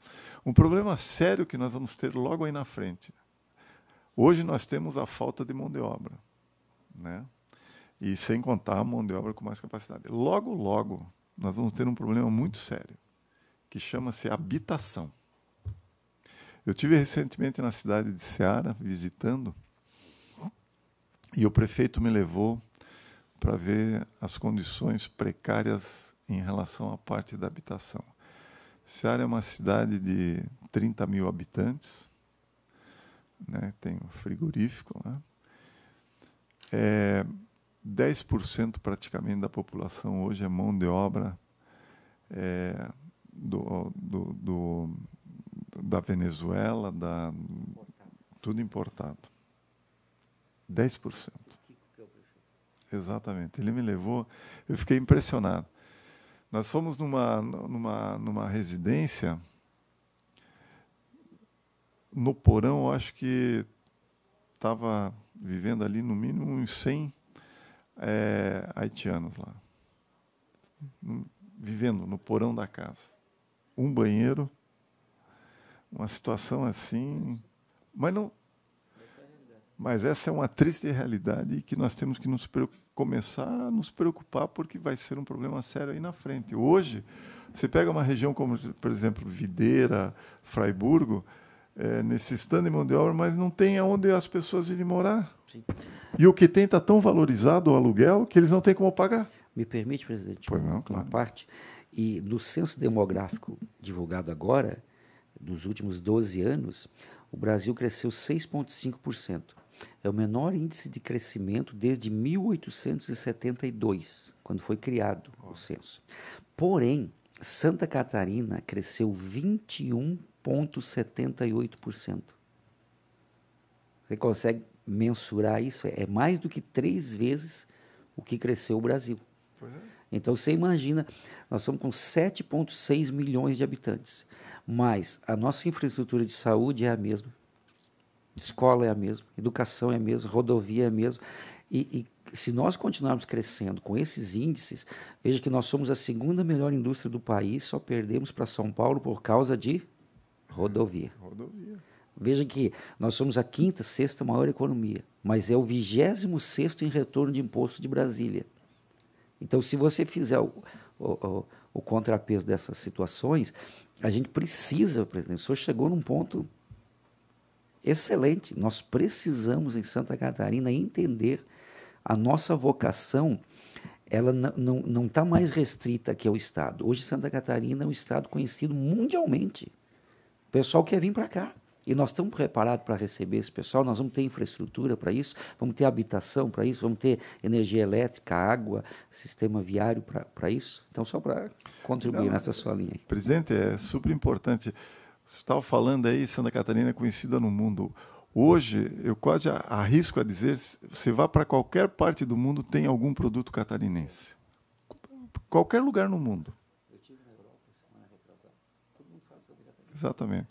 Um problema sério que nós vamos ter logo aí na frente. Hoje nós temos a falta de mão de obra, né? E sem contar a mão de obra com mais capacidade. Logo, logo, nós vamos ter um problema muito sério, que chama-se habitação. Eu estive recentemente na cidade de Ceará, visitando, e o prefeito me levou para ver as condições precárias em relação à parte da habitação. Ceará é uma cidade de 30 mil habitantes, né? Tem um frigorífico, né? 10% praticamente da população hoje é mão de obra da Venezuela, tudo importado. 10%. Exatamente. Ele me levou, eu fiquei impressionado. Nós fomos numa residência, no porão, eu acho que estava vivendo ali no mínimo uns 100 haitianos lá, vivendo no porão da casa. Um banheiro, uma situação assim, mas essa é uma triste realidade que nós temos que começar a nos preocupar, porque vai ser um problema sério aí na frente. Hoje, você pega uma região como, por exemplo, Videira, Fraiburgo, necessitando de mão de obra, mas não tem aonde as pessoas irem morar. Sim. E o que tem está tão valorizado, o aluguel, que eles não têm como pagar. Me permite, presidente, pois não, claro. Uma parte? E no censo demográfico divulgado agora, dos últimos 12 anos, o Brasil cresceu 6,5%. É o menor índice de crescimento desde 1872, quando foi criado o censo. Porém, Santa Catarina cresceu 21,78%. Você consegue mensurar isso? É mais do que 3 vezes o que cresceu o Brasil. Pois é. Então, você imagina, nós estamos com 7,6 milhões de habitantes, mas a nossa infraestrutura de saúde é a mesma, escola é a mesma, educação é a mesma, rodovia é a mesma. E se nós continuarmos crescendo com esses índices, veja que nós somos a segunda melhor indústria do país, só perdemos para São Paulo por causa de rodovia. Veja que nós somos a quinta, sexta maior economia, mas é o 26º em retorno de imposto de Brasília. Então, se você fizer o contrapeso dessas situações, a gente precisa, presidente, o senhor chegou num ponto excelente. Nós precisamos, em Santa Catarina, entender a nossa vocação. Ela não está mais restrita aqui ao Estado. Hoje, Santa Catarina é um Estado conhecido mundialmente. O pessoal quer vir para cá. E nós estamos preparados para receber esse pessoal, nós vamos ter infraestrutura para isso, vamos ter habitação para isso, vamos ter energia elétrica, água, sistema viário para isso. Então, só para contribuir nessa sua linha aí. Presidente, é super importante. Você estava falando aí, Santa Catarina é conhecida no mundo. Hoje, eu quase arrisco a dizer, você vá para qualquer parte do mundo, tem algum produto catarinense. Qualquer lugar no mundo. Eu estive na Europa semana retrasada. Todo mundo fala de Santa Catarina. Exatamente.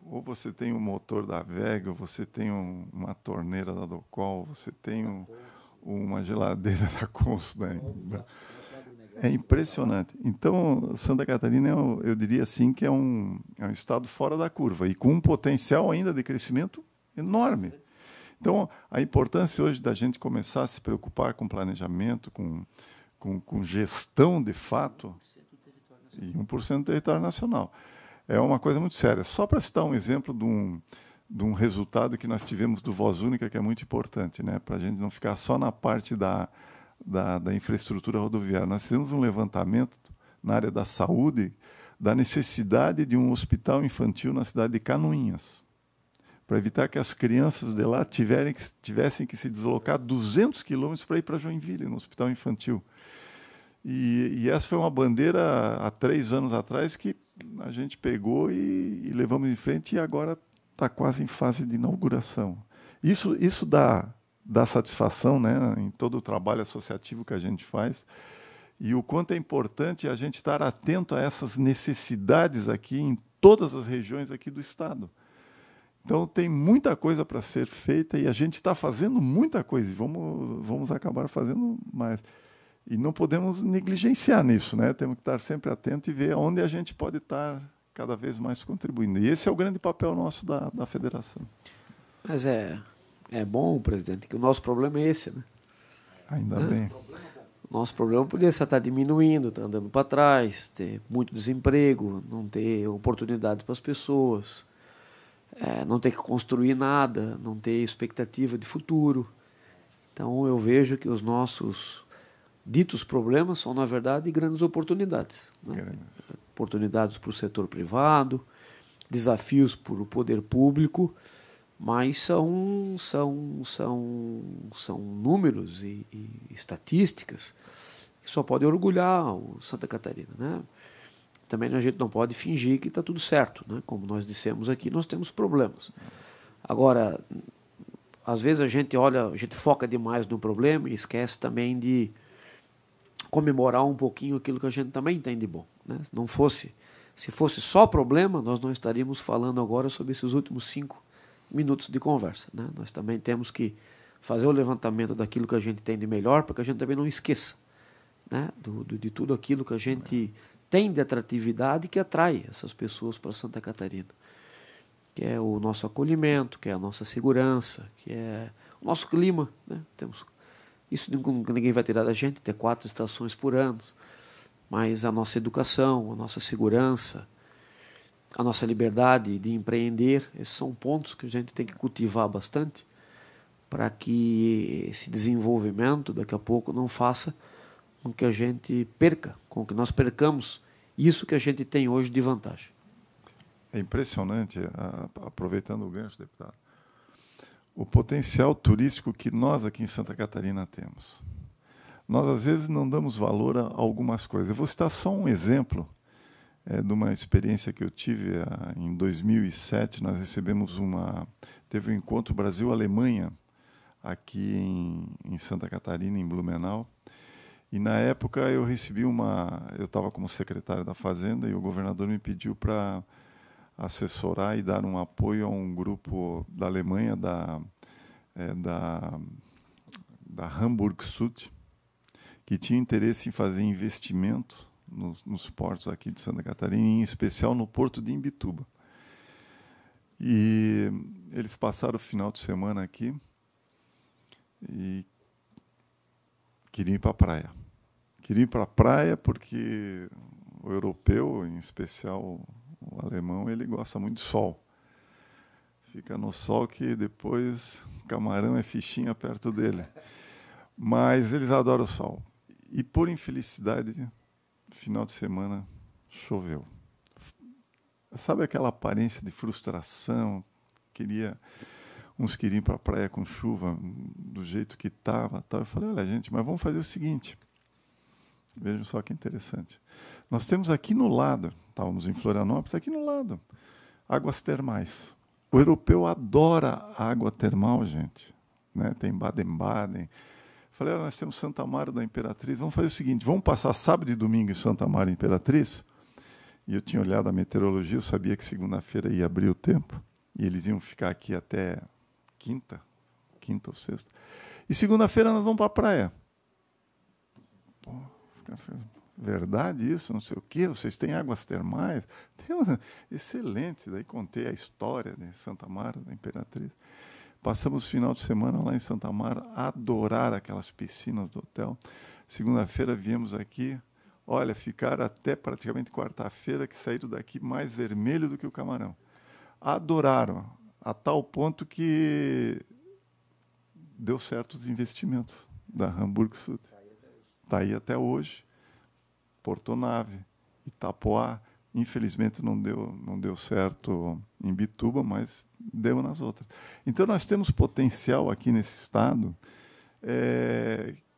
Ou você tem um motor da Vega, ou você tem uma torneira da Docol, você tem uma geladeira da Consul. Né? É impressionante. Então, Santa Catarina, eu diria assim, que é um estado fora da curva e com um potencial ainda de crescimento enorme. Então, a importância hoje da gente começar a se preocupar com planejamento, com gestão de fato, e 1% do território nacional. É uma coisa muito séria. Só para citar um exemplo de um resultado que nós tivemos do Voz Única, que é muito importante, né? Para a gente não ficar só na parte da infraestrutura rodoviária. Nós fizemos um levantamento na área da saúde da necessidade de um hospital infantil na cidade de Canoinhas, para evitar que as crianças de lá tivessem que se deslocar 200 quilômetros para ir para Joinville, no hospital infantil. E essa foi uma bandeira há 3 anos atrás que a gente pegou e levamos em frente e agora está quase em fase de inauguração. Isso dá satisfação, né, em todo o trabalho associativo que a gente faz e o quanto é importante a gente estar atento a essas necessidades aqui em todas as regiões aqui do Estado. Então, tem muita coisa para ser feita e a gente está fazendo muita coisa e vamos acabar fazendo mais. E não podemos negligenciar nisso, né? Temos que estar sempre atentos e ver onde a gente pode estar cada vez mais contribuindo. E esse é o grande papel nosso da federação. Mas é bom, presidente, que o nosso problema é esse, né? Ainda bem. O nosso problema poderia estar diminuindo, estar andando para trás, ter muito desemprego, não ter oportunidade para as pessoas, não ter que construir nada, não ter expectativa de futuro. Então, eu vejo que os nossos ditos problemas são, na verdade, grandes oportunidades. Né? Oportunidades para o setor privado, desafios para o poder público, mas são números e estatísticas que só podem orgulhar o Santa Catarina. Né? Também a gente não pode fingir que está tudo certo. Né? Como nós dissemos aqui, nós temos problemas. Agora, às vezes a gente foca demais no problema e esquece também de comemorar um pouquinho aquilo que a gente também tem de bom. Né? Se fosse só problema, nós não estaríamos falando agora sobre esses últimos 5 minutos de conversa. Né? Nós também temos que fazer o levantamento daquilo que a gente tem de melhor, para que a gente também não esqueça, né? de tudo aquilo que a gente tem de atratividade que atrai essas pessoas para Santa Catarina, que é o nosso acolhimento, que é a nossa segurança, que é o nosso clima. Né? Isso ninguém vai tirar da gente, ter 4 estações por ano, mas a nossa educação, a nossa segurança, a nossa liberdade de empreender, esses são pontos que a gente tem que cultivar bastante para que esse desenvolvimento daqui a pouco não faça com que a gente perca, com que nós percamos isso que a gente tem hoje de vantagem. É impressionante, aproveitando o gancho, deputado. o potencial turístico que nós aqui em Santa Catarina temos. Nós, às vezes, não damos valor a algumas coisas. Eu vou citar só um exemplo de uma experiência que eu tive em 2007. Nós teve um encontro Brasil-Alemanha aqui em Santa Catarina, em Blumenau. E, na época, eu estava como secretário da Fazenda e o governador me pediu para assessorar e dar um apoio a um grupo da Alemanha, da Hamburg Süd, que tinha interesse em fazer investimento nos portos aqui de Santa Catarina, em especial no porto de Imbituba. E eles passaram o final de semana aqui e queriam ir para a praia. Queriam ir para a praia porque o europeu, em especial o alemão, ele gosta muito de sol. Fica no sol que depois camarão é fichinha perto dele. Mas eles adoram o sol. E, por infelicidade, final de semana choveu. Sabe aquela aparência de frustração? Uns queriam ir para a praia com chuva, do jeito que estava. Eu falei, olha, gente, mas vamos fazer o seguinte. Vejam só que interessante. Nós temos aqui no lado, estávamos em Florianópolis, aqui no lado, águas termais. O europeu adora água termal, gente. Né? Tem Baden-Baden. Falei, nós temos Santa Amaro da Imperatriz, vamos fazer o seguinte, vamos passar sábado e domingo em Santa Amaro Imperatriz. E eu tinha olhado a meteorologia, eu sabia que segunda-feira ia abrir o tempo, e eles iam ficar aqui até quinta ou sexta. E segunda-feira nós vamos para a praia. Pô, verdade isso, não sei o quê, vocês têm águas termais? Excelente, daí contei a história de Santa Amaro da Imperatriz. Passamos o final de semana lá em Santa Amaro, adorar aquelas piscinas do hotel. Segunda-feira viemos aqui, olha, ficaram até praticamente quarta-feira, que saíram daqui mais vermelho do que o camarão. Adoraram, a tal ponto que deu certo os investimentos da Hamburg Süd. Está aí até hoje. Portonave, Itapoá, infelizmente não deu certo em Bituba, mas deu nas outras. Então, nós temos potencial aqui nesse estado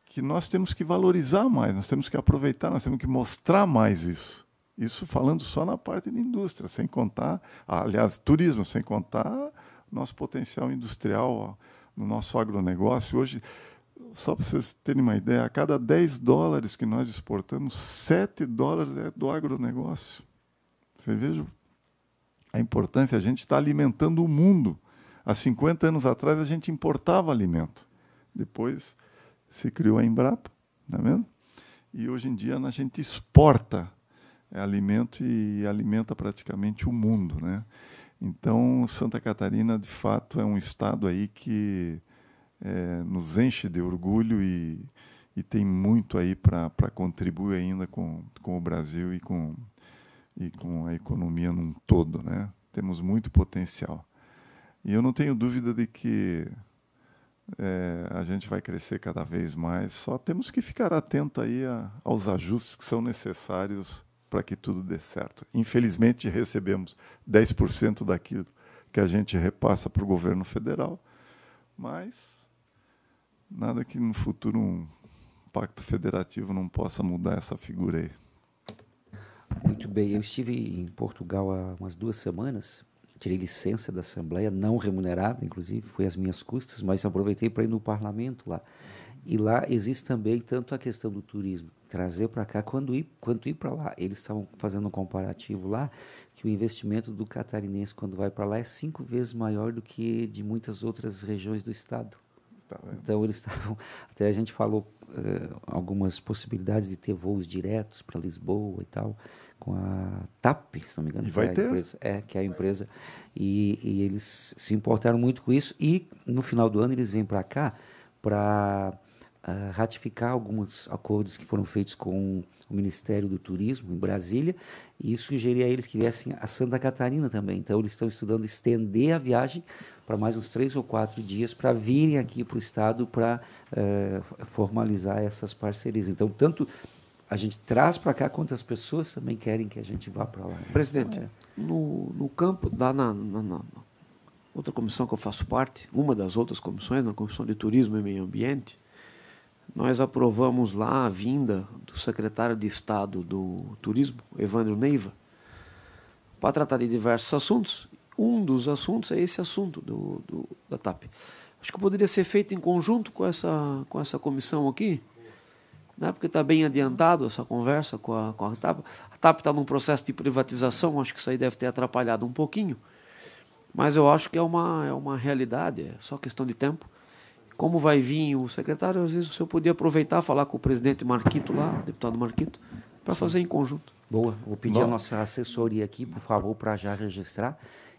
que nós temos que valorizar mais, nós temos que aproveitar, nós temos que mostrar mais isso. Isso falando só na parte de indústria, sem contar, aliás, turismo, sem contar nosso potencial industrial no nosso agronegócio. Hoje, só para vocês terem uma ideia, a cada $10 que nós exportamos, $7 é do agronegócio. Você veja a importância, a gente está alimentando o mundo. Há 50 anos atrás, a gente importava alimento. Depois se criou a Embrapa, não é mesmo? E hoje em dia a gente exporta alimento e alimenta praticamente o mundo, né? Então, Santa Catarina, de fato, é um estado aí que nos enche de orgulho e tem muito aí para contribuir ainda com o Brasil e com a economia num todo, né? Temos muito potencial. E eu não tenho dúvida de que a gente vai crescer cada vez mais, só temos que ficar atento aí aos ajustes que são necessários para que tudo dê certo. Infelizmente, recebemos 10% daquilo que a gente repassa para o governo federal, mas nada que no futuro um pacto federativo não possa mudar essa figura aí. Muito bem. Eu estive em Portugal há umas 2 semanas, tirei licença da Assembleia, não remunerada, inclusive, foi às minhas custas, mas aproveitei para ir no parlamento lá. E lá existe também tanto a questão do turismo, trazer para cá, quanto ir para lá. Eles estavam fazendo um comparativo lá, que o investimento do catarinense, quando vai para lá, é 5 vezes maior do que de muitas outras regiões do estado. Então, eles estavam... Até a gente falou algumas possibilidades de ter voos diretos para Lisboa e tal, com a TAP, se não me engano. E vai ter. Empresa, que é a empresa. E eles se importaram muito com isso. E, no final do ano, eles vêm para cá para ratificar alguns acordos que foram feitos com o Ministério do Turismo, em Brasília, e sugerir a eles que viessem a Santa Catarina também. Então, eles estão estudando estender a viagem para mais uns 3 ou 4 dias para virem aqui para o Estado para formalizar essas parcerias. Então, tanto a gente traz para cá, quanto as pessoas também querem que a gente vá para lá. Presidente, no campo, outra comissão que eu faço parte, uma das outras comissões, na Comissão de Turismo e Meio Ambiente, nós aprovamos lá a vinda do secretário de Estado do Turismo, Evandro Neiva, para tratar de diversos assuntos. Um dos assuntos é esse assunto da TAP. Acho que poderia ser feito em conjunto com essa comissão aqui, né? Porque está bem adiantado essa conversa com a TAP. A TAP está num processo de privatização, acho que isso aí deve ter atrapalhado um pouquinho, mas eu acho que é uma realidade, é só questão de tempo. Como vai vir o secretário, às vezes o senhor podia aproveitar, falar com o presidente Marquito lá, o deputado Marquito, para fazer em conjunto. Boa, vou pedir a nossa assessoria aqui, por favor, para já registrar,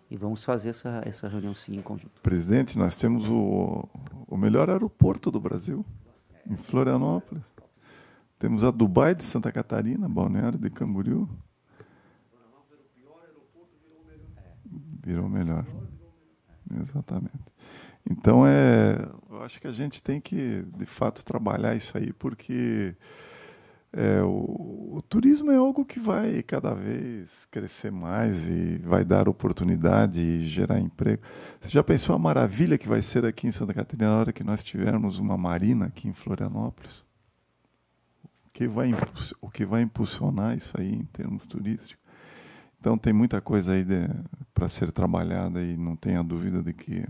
e vamos fazer essa reunião sim em conjunto. Presidente, nós temos o melhor aeroporto do Brasil, em Florianópolis. Temos a Dubai de Santa Catarina, Balneário de Camboriú. Virou melhor. Exatamente. Então, eu acho que a gente tem que, de fato, trabalhar isso aí, porque o turismo é algo que vai cada vez crescer mais e vai dar oportunidade e gerar emprego. Você já pensou a maravilha que vai ser aqui em Santa Catarina na hora que nós tivermos uma marina aqui em Florianópolis? O que vai impulsionar isso aí em termos turísticos? Então, tem muita coisa aí para ser trabalhada e não tenha dúvida de que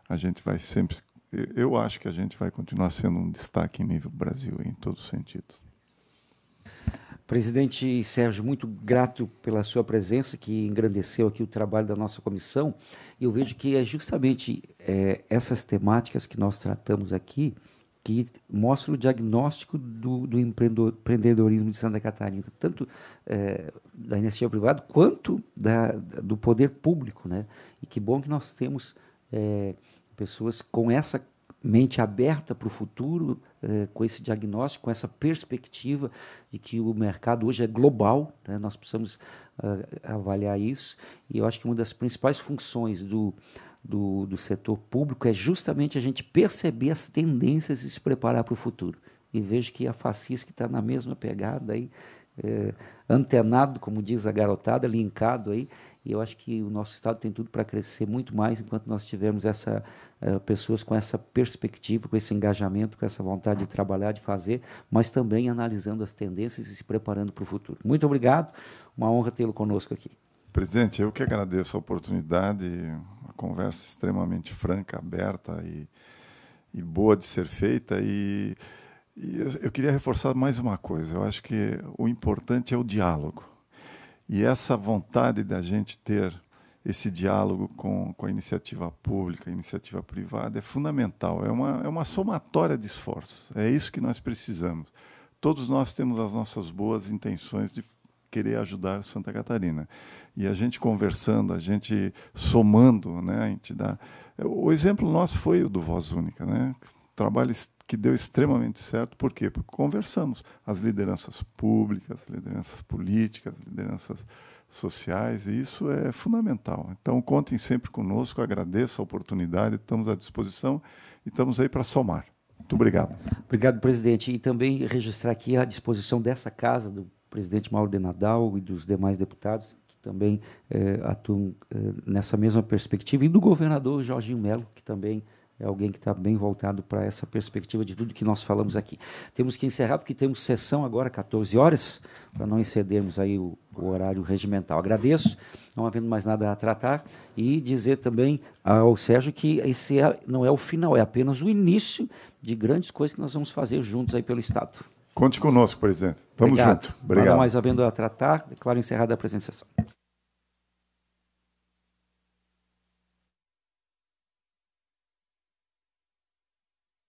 a gente vai sempre... Eu acho que a gente vai continuar sendo um destaque em nível Brasil, em todos os sentidos. Presidente Sérgio, muito grato pela sua presença, que engrandeceu aqui o trabalho da nossa comissão. E eu vejo que é justamente essas temáticas que nós tratamos aqui que mostram o diagnóstico do empreendedorismo de Santa Catarina, tanto da iniciativa privada quanto do poder público, né? E que bom que nós temos pessoas com essa mente aberta para o futuro, com esse diagnóstico, com essa perspectiva de que o mercado hoje é global, né? Nós precisamos avaliar isso, e eu acho que uma das principais funções do setor público é justamente a gente perceber as tendências e se preparar para o futuro. E vejo que a FACIS, que está na mesma pegada, aí, antenado, como diz a garotada, linkado aí, e eu acho que o nosso estado tem tudo para crescer muito mais enquanto nós tivermos pessoas com essa perspectiva, com esse engajamento, com essa vontade de trabalhar, de fazer, mas também analisando as tendências e se preparando para o futuro. Muito obrigado, uma honra tê-lo conosco aqui. Presidente, eu que agradeço a oportunidade, uma conversa extremamente franca, aberta e boa de ser feita. E eu queria reforçar mais uma coisa. Eu acho que o importante é o diálogo. E essa vontade da gente ter esse diálogo com a iniciativa pública, a iniciativa privada, é fundamental. É uma somatória de esforços. É isso que nós precisamos. Todos nós temos as nossas boas intenções de querer ajudar Santa Catarina. E a gente conversando, a gente somando, né, a entidade. O exemplo nosso foi o do Voz Única, né? Trabalho que deu extremamente certo. Por quê? Porque conversamos. As lideranças públicas, lideranças políticas, lideranças sociais, e isso é fundamental. Então, contem sempre conosco, agradeço a oportunidade, estamos à disposição e estamos aí para somar. Muito obrigado. Obrigado, presidente. E também registrar aqui a disposição dessa casa, do presidente Mauro de Nadal e dos demais deputados, que também atuam nessa mesma perspectiva, e do governador Jorginho Melo, que também é alguém que está bem voltado para essa perspectiva de tudo que nós falamos aqui. Temos que encerrar, porque temos sessão agora, 14 horas, para não excedermos aí o horário regimental. Agradeço, não havendo mais nada a tratar, e dizer também ao Sérgio que esse não é o final, é apenas o início de grandes coisas que nós vamos fazer juntos aí pelo Estado. Conte conosco, presidente. Tamo junto. Obrigado. Não mais havendo a tratar, declaro encerrada a presente sessão.